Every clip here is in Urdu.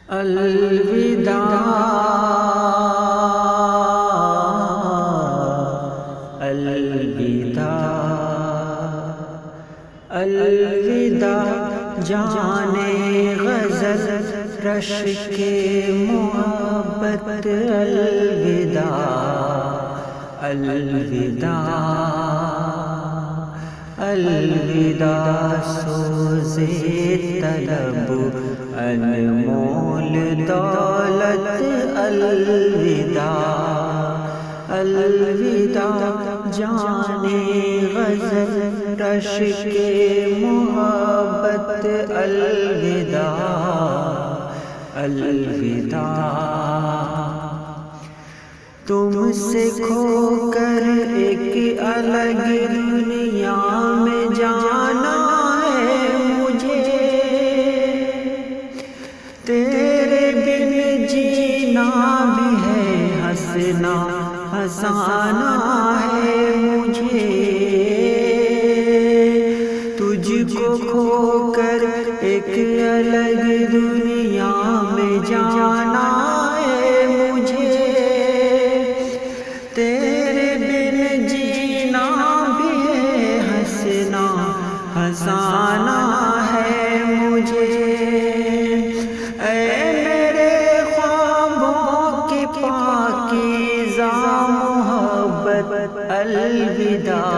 الوداع الوداع الوداع جانے غزل رش کے محبت الوداع الوداع الوداع سوزے طلب انمول دولت الوداع الوداع جانے غزل رش کے محبت الوداع الوداع تم سے کھو کر ایک الگ دنیا میں جانا ہے مجھے، تیرے بن جینا بھی ہے، ہنسنا ہنسانا ہے مجھے، تجھ کو کھو کر ایک الگ دنیا میں جانا ہے مجھے، تیرے بن جینا بھی ہے، ہنسنا ہنسانا ہے مجھے، اے میرے خوابوں کی پاکیزہ محبت الوداع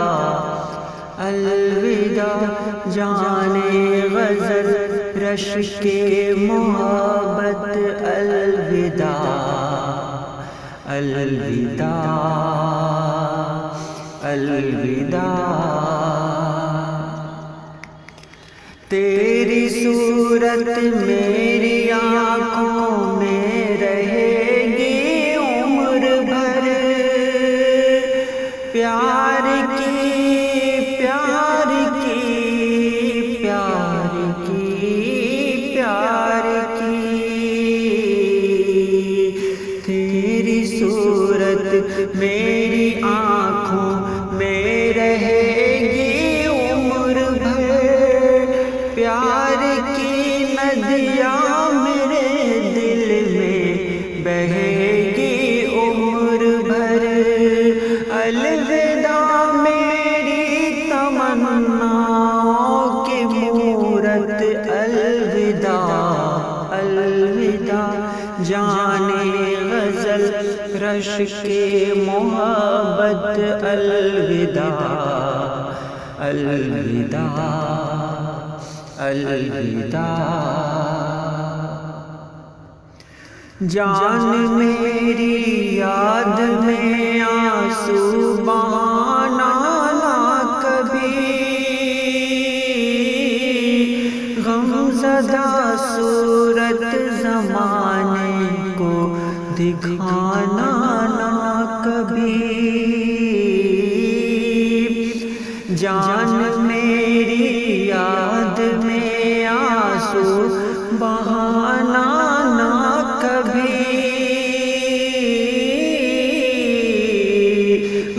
الوداع جانے غزل رش کے محبت الوداع الوداع الوداع تیری صورت میری آنکھوں میں رہے گی عمر بھر، پیار کی پیار کی پیار کی پیار کی تیری صورت میری آنکھوں میں رہے گی عمر بھر، پیار کی ندیاں میرے دل میں بہے گی عمر بھر، الوداع میری تمناؤں کی مورت الوداع الوداع جانے غزل رش کے محبت الوداع الوداع الوداع جان میری یاد میں آنسو بہانا نہ کبھی، غم زدہ صورت زمانے کو دکھانا نہ کبھی، جان میری یاد میں آنسو بہانا نہ کبھی،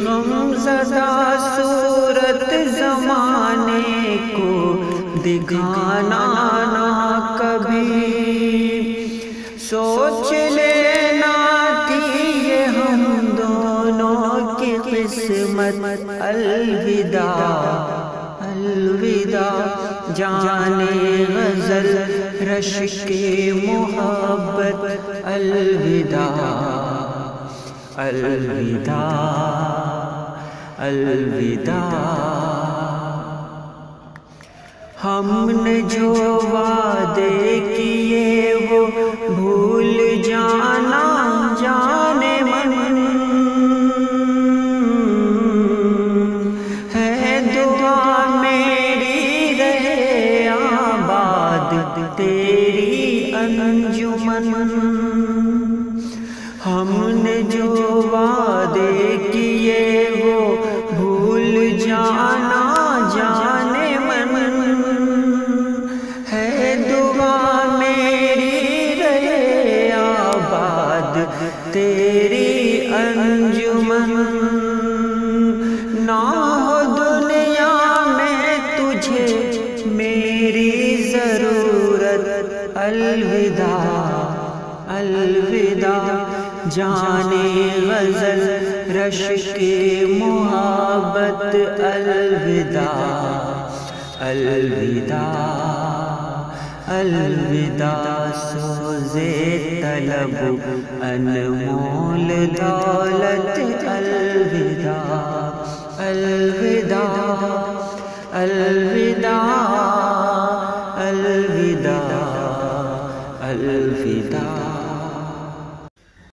غم زدہ صورت زمانے کو دکھانا نہ کبھی، سوچ لینا تھی یہ ہم دونوں کی قسمت الوداع الوداع جانے غزل رش کے محبت الوداع الوداع الوداع ہم نے جو وعدے کیے وہ بھول جانا جانے من، ہے دعا میری رہے آباد تیری انجمن، ہم نے جو وعدے کیے وہ بھول جانا جانے من، ہے دعا میری رہے آباد تیری انجمن، نہ ہو دنیا میں تجھے میری ضرورت الوداع الوداع جانے غزل رش کے محبت الوداع الوداع الوداع سوزے طلب انمول دولت الوداع الوداع الوداع الوداع الوداع